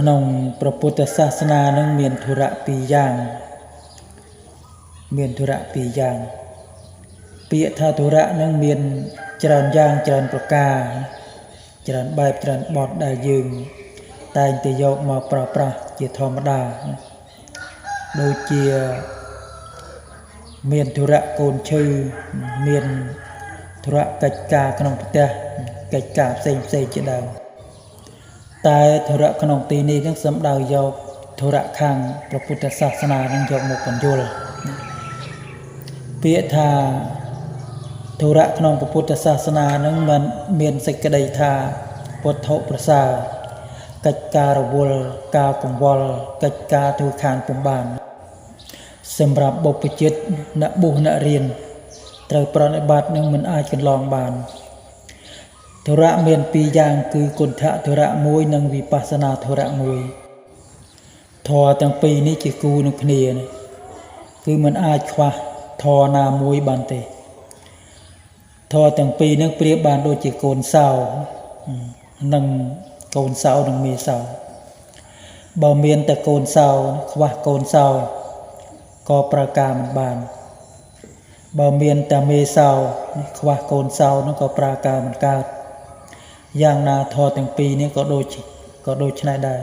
ក្នុងព្រះពុទ្ធសាសនានឹងមានធុរៈពីរយ៉ាងពាក្យថាធុរៈនឹងមានច្រើនយ៉ាងច្រើនប្រការច្រើនបែបច្រើនបទដែលយើងតែងតែយកមកប្រើប្រាស់ជាធម្មតាដូចជាមានធុរៈកូនឈឺមានធុរៈកិច្ចការក្នុងផ្ទះកិច្ចការផ្សេងជាដើមតែធុរៈក្នុងទីនេះនឹងសំដៅយកធុរៈខាងព្រះពុទ្ធសាសនានឹងយកមកបញ្យល់ពាក្យថាធុរៈក្នុងព្រះពុទ្ធសាសនានឹងមិនមានសេចក្តីថាពុទ្ធោប្រសើរកិច្ចការរវល់ការកង្វល់កិច្ចការធ្វើខាងពុំបានសម្រាប់បុព្វជិតអ្នកបុស្សអ្នករៀនត្រូវប្រតិបត្តិនឹងមិនអាចកន្លងបានធុរៈមានពីរយ៉ាងគឺគុណធធុរៈមួយនិងវិបស្សនាធុរៈមួយធម៌ទាំងពីរនេះជាគូនឹងគ្នាគឺមិនអាចខ្វះធម៌ណាមួយបានទេធម៌ទាំងពីរនឹងប្រៀបបានដូចជាកូនសោនិងកូនសោនិងមេសោបើមានតែកូនសោខ្វះកូនសោក៏ប្រើការមិនបានបើមានតែមេសោខ្វះកូនសោនោះក៏ប្រើការមិនកើតយ៉ាងណាធម៌ទាំងពីរនេះក៏ដូចគ្នាដែរ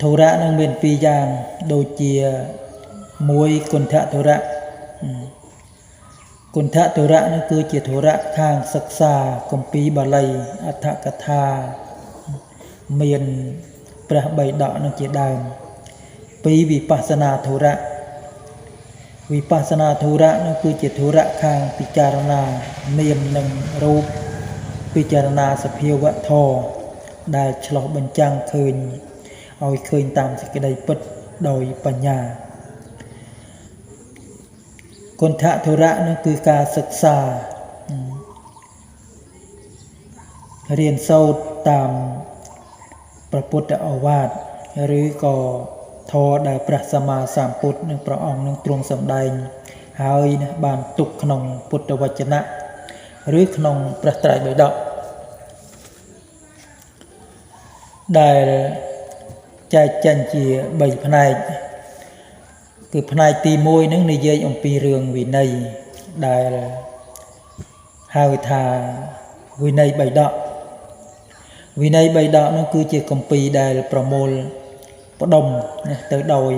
ធុរៈនឹងមានពីរយ៉ាងដូចជាមួយគុណធធុរៈគុណធធុរៈនេះគឺជាធុរៈខាងសិក្សាគម្ពីរបាលីអដ្ឋកថាមានព្រះបិដកនឹងជាដើមពីរវិបស្សនាធុរៈនោះគឺជាធុរៈខាងពិចារណានាមនិងរូបពិចារណាសភាវៈធម៌ដែលឆ្លុះបញ្ចាំងឃើញឲ្យឃើញតាមសេចក្តីពិតដោយបញ្ញាគុណធធុរៈនោះគឺការសិក្សារៀនសូត្រតាមព្រះពុទ្ធឱវាទឬក៏ធម៌ដែលព្រះសម្មាសម្ពុទ្ធនិងព្រះអង្គនឹងទ្រង់សម្ដែងហើយបានទុកក្នុងពុទ្ធវចនៈឬក្នុងព្រះត្រៃបិដកដែលចែកចេញជា3ផ្នែកគឺផ្នែកទី1នឹងនិយាយអំពីរឿងវិន័យដែលហៅថាវិន័យបិដកនោះគឺជាគម្ពីរដែលប្រមូលផ្ដុំទៅដោយ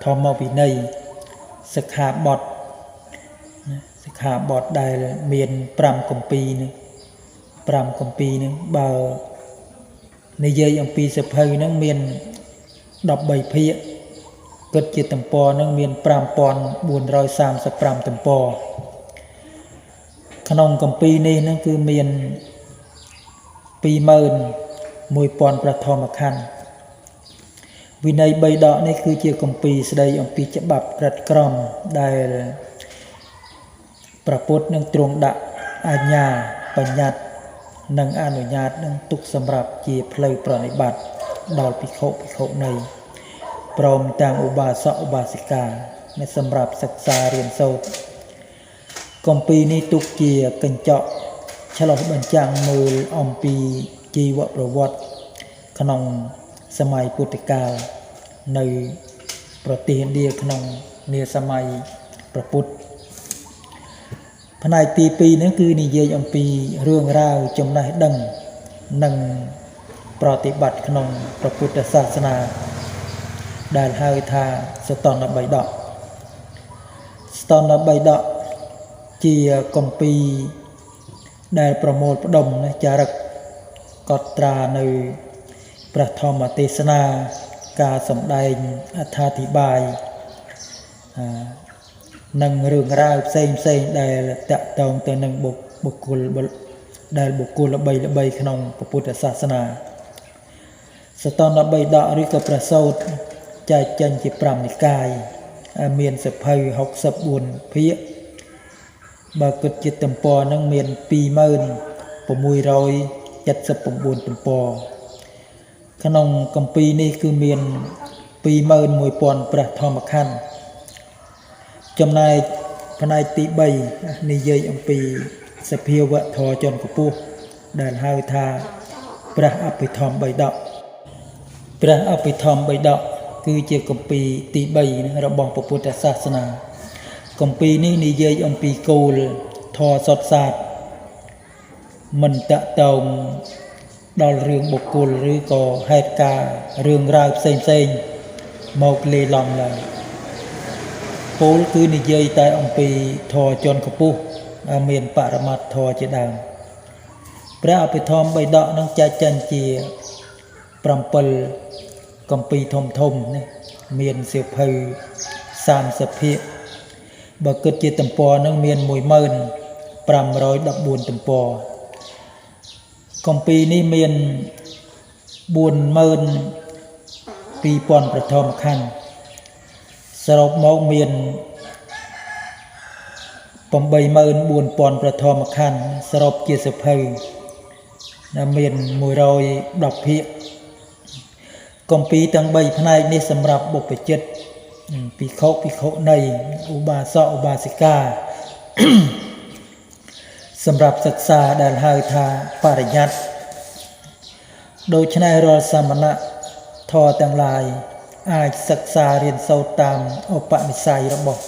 ធម្មវិន័យសិក្ខាបទដែលមាន5គម្ពីរនេះបើនិយាយអំពីសភៅនឹងមាន13ភាគគិតជាទំព័រនឹងមាន5435ទំព័រក្នុងគម្ពីរនេះនឹងគឺមាន21000ព្រះធម្មខណ្ឌវិន័យបិដកនេះគឺជាគម្ពីរស្ដីអំពីច្បាប់ក្រិតក្រមដែលព្រះពុទ្ធនឹងទ្រង់ដាក់អាជ្ញាបញ្ញត្តិនិងអនុញ្ញាតនឹងទុកសម្រាប់ជាផ្លូវប្រតិបត្តិដល់ភិក្ខុភិក្ខុនីព្រមទាំងឧបាសកឧបាសិកាសម្រាប់សិក្សារៀនសូត្រគម្ពីរនេះទុកជាកញ្ចក់ឆ្លុះបញ្ចាំងមើលអំពីជីវប្រវត្តិក្នុងសម័យពុទ្ធកាលនៅប្រទេសឥណ្ឌាក្នុងនាសម័យព្រះពុទ្ធផ្នែកទី2នេះគឺនិយាយអំពីរឿងរ៉ាវចំណេះដឹងនិងប្រតិបត្តិក្នុងព្រះពុទ្ធសាសនាដែលហៅថាសតនបិដកជាគម្ពីរដែលប្រមូលផ្ដុំចារឹកកត់ត្រានៅព្រះធម្មទេសនាការសម្ដែងអត្ថាធិប្បាយនិងរឿងរ៉ាវផ្សេងដែលតាក់ទងទៅនឹងបុគ្គលល្បីក្នុងពុទ្ធសាសនាសតនបិដកឬក៏ព្រះសូត្រចែកចេញជា5និកាយមានសភៅ64ភាគបើគិតជាទំព័រនឹងមាន20679ទំព័រក្នុងគម្ពីរនេះគឺមាន21000ព្រះធម្មខណ្ឌចំណែកផ្នែកទី3និយាយអំពីសភាវៈធម៌ជាន់ខ្ពស់ដែលហៅថាព្រះអភិធម្មបិដក ព្រះអភិធម្មបិដកគឺជាគម្ពីរទី3របស់ព្រះពុទ្ធសាសនាគម្ពីរនេះនិយាយអំពីគោលធម៌សុទ្ធសាធមិនតាក់ទងដល់រឿងបុគ្គលឬក៏ហេតុការណ៍រឿងរ៉ាវផ្សេងមកលេឡំឡើយពោលគឺនិយាយតែអំពីធម៌ជាន់ខ្ពស់មានបរមត្ថធម៌ជាដើមព្រះអភិធម្មបិដកនឹងចែកចេញជា7គម្ពីរធំនេះមានសៀវភៅ30ភាគបើគិតជាទំព័រនឹងមាន 10514 ទំព័រគម្ពីរនេះមាន 42000 ប្រធមខណ្ឌសរុបមកមាន 84000 ប្រធមខណ្ឌសរុបជាសៀវភៅដែលមាន110ភាគគម្ពីរទាំង3ផ្នែកនេះសម្រាប់បុព្វជិតភិក្ខុភិក្ខុនីឧបាសកឧបាសិកាសម្រាប់សិក្សាដែលហៅថាបរិយ័តដូច្នេះរាល់សមណៈធម៌ទាំងឡាយអាចសិក្សារៀនសូត្រតាមឧបនិស្ស័យរបស់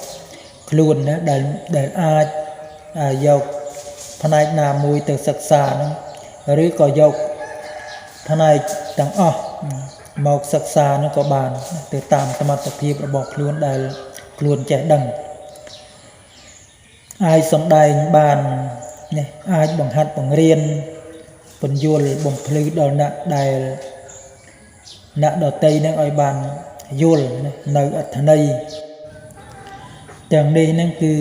ខ្លួនណាដែលអាចយកផ្នែកណាមួយទៅសិក្សាហ្នឹងឬក៏យកផ្នែកទាំងអស់មកសិក្សានោះក៏បានទៅតាមសមត្ថភាពរបស់ខ្លួនដែលខ្លួនចេះដឹងអាចសំដែងបាននេះអាចបង្ហាត់បង្រៀនពន្យល់បំភ្លឺដល់អ្នកដែលអ្នកដតីនឹងឲ្យបានយល់នៅអត្ថន័យទាំងនេះនឹងគឺ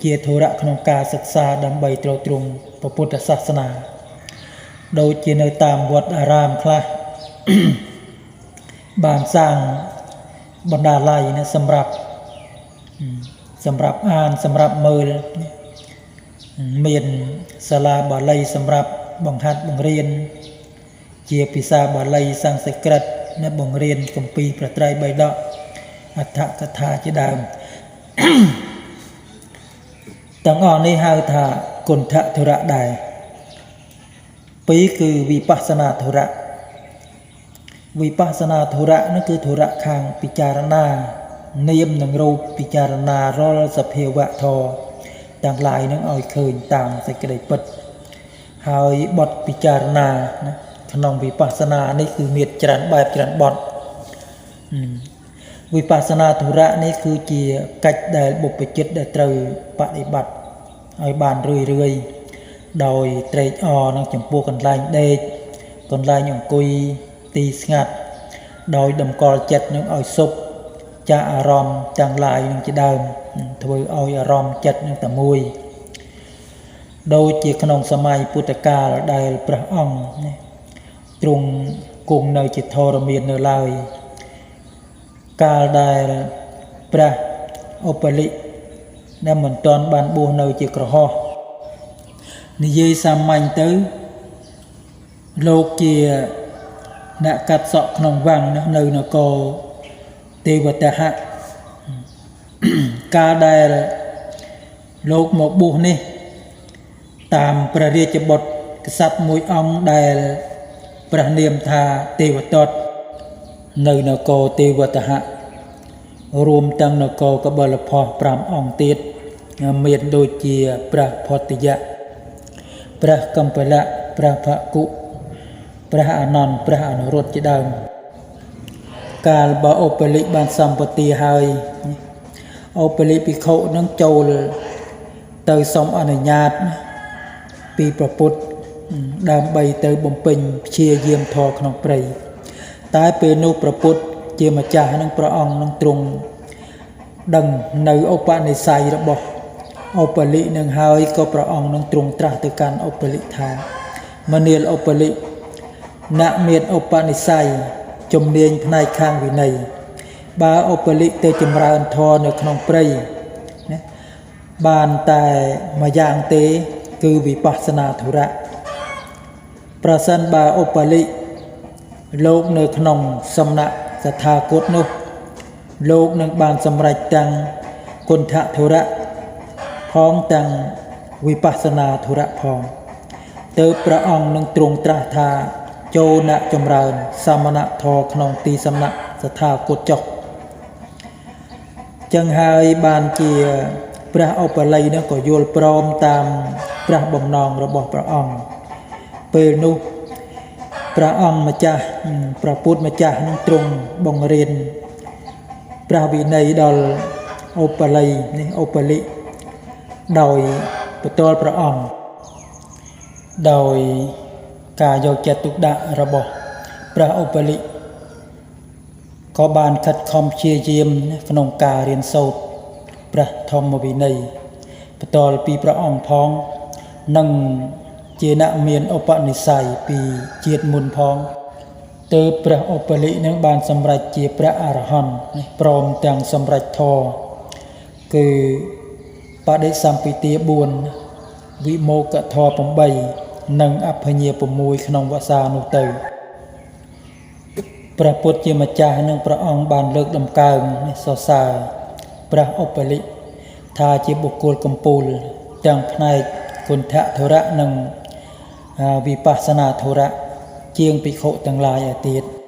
ជាធរៈក្នុងការសិក្សាដើម្បីទ្រទ្រង់ព្រះពុទ្ធសាសនាដូចជានៅតាមវត្តអារាមខ្លះបានសាងបណ្ណាល័យសម្រាប់អានសម្រាប់មើលមានសាលាបាលីសម្រាប់បង្ហាត់បង្រៀនជាភាសាបាលីសំស្ក្រឹតនិងបង្រៀនគម្ពីរព្រះត្រៃបិដកអត្ថកថាជាដើមទាំងអស់នេះហៅថាគុណធធរៈដែរ2គឺវិបស្សនាធរៈវិបស្សនាធរៈនោះគឺធរៈខាងពិចារណានាមនិងរូបពិចារណារាល់សភាវៈធម៌ទាំងឡាយនឹងឲ្យឃើញតាមសេចក្តីពិតហើយបទពិចារណាក្នុងវិបស្សនានេះគឺមានច្រើនបែបច្រើនបទវិបស្សនាធរៈនេះគឺជាកិច្ចដែលបុព្វជិតដែលត្រូវបដិបត្តិឲ្យបានរឿយដោយត្រេកអរនឹងចំពោះកន្លែងដេកកន្លែងអង្គុយទីស្ងាត់ដោយតម្កល់ចិត្តនឹងឲ្យសុខចាអារម្មណ៍ទាំងឡាយនឹងជាដើមធ្វើឲ្យអារម្មណ៍ចិត្តនឹងតែមួយដូចជាក្នុងសម័យពុទ្ធកាលដែលព្រះអង្គទ្រង់គង់នៅជាធរមាននៅឡើយកាលដែលព្រះឧបលិដែលមិនទាន់បានបួសនៅជាក្រហមនិយាយសាមញ្ញទៅលោកជាអ្នកកាត់សក់ក្នុងវាំងនៅនគរទេវតាហៈកាលដែលលោកមកបួសនេះតាមព្រះរាជបុត្រក្សត្រមួយអង្គដែលព្រះនាមថាទេវទត្តនៅនគរទេវតាហៈរួមទាំងនគរកបិលភ័ស្ត្រ5អង្គទៀតមានដូចជាព្រះផតយៈព្រះកម្ពលៈព្រះភគុព្រះអានន្ទព្រះអនុរុទ្ធជាដើមកាលបើឧបលិបានសម្បទាហើយឧបលិភិក្ខុនឹងចូលទៅសុំអនុញ្ញាតពីព្រះពុទ្ធដើម្បីទៅបំពេញព្យាយាមធម៌ក្នុងព្រៃតែពេលនោះព្រះពុទ្ធជាម្ចាស់នឹងព្រះអង្គនឹងទ្រង់ដឹងនៅឧបនិស្ស័យរបស់ឧបលិនឹងហើយក៏ព្រះអង្គនឹងទ្រង់ត្រាស់ទៅកាន់ឧបលិថាមនាលឧបលិអ្នកមានឧបនិស្ស័យជំនាញផ្នែកខាងវិន័យបើឧបលិទៅចម្រើនធម៌នៅក្នុងព្រៃបានតែមួយយ៉ាងទេគឺវិបស្សនាធរៈប្រសិនបើឧបលិលោកនៅក្នុងសំណាក់សទ្ធាគតនោះលោកនឹងបានសម្រេចទាំងគុណធធរៈផងទាំងវិបស្សនាធរៈផងទើបព្រះអង្គនឹងទ្រង់ត្រាស់ថា ចូលអ្នកចម្រើនសមណធម៌ក្នុងទីសំណាក់ស្ថាគតចុះចឹងហើយបានជាព្រះឧបល័យនោះក៏យល់ព្រមតាមព្រះបំណងរបស់ព្រះអង្គពេលនោះព្រះអង្គម្ចាស់ព្រះពុទ្ធម្ចាស់នឹងទ្រង់បង្រៀនព្រះវិន័យដល់ឧបល័យនេះឧបលិដោយបន្ទាល់ព្រះអង្គដោយការយកចិត្តទុកដាក់របស់ព្រះឧបលិក៏បានខិតខំព្យាយាមក្នុងការរៀនសូត្រព្រះធម្មវិន័យបន្ទាល់ពីព្រះអង្គផងនិងជាអ្នកមានឧបនិស្ស័យពីជាតិមុនផងទើបព្រះឧបលិនឹងបានសម្រេចជាព្រះអរហន្តព្រមទាំងសម្រេចធម៌គឺបដិសម្ពិទា4វិមោកធម៌8និងអភិញ្ញា6ក្នុងវស្សានោះទៅព្រះពុទ្ធជាម្ចាស់និងព្រះអង្គបានលើកតម្កើងសរសើរព្រះឧបលិថាជាបុគ្គលកម្ពូលទាំងផ្នែកគុណធធរៈនិងវិបស្សនាធរៈជាងភិក្ខុទាំងឡាយឯទៀត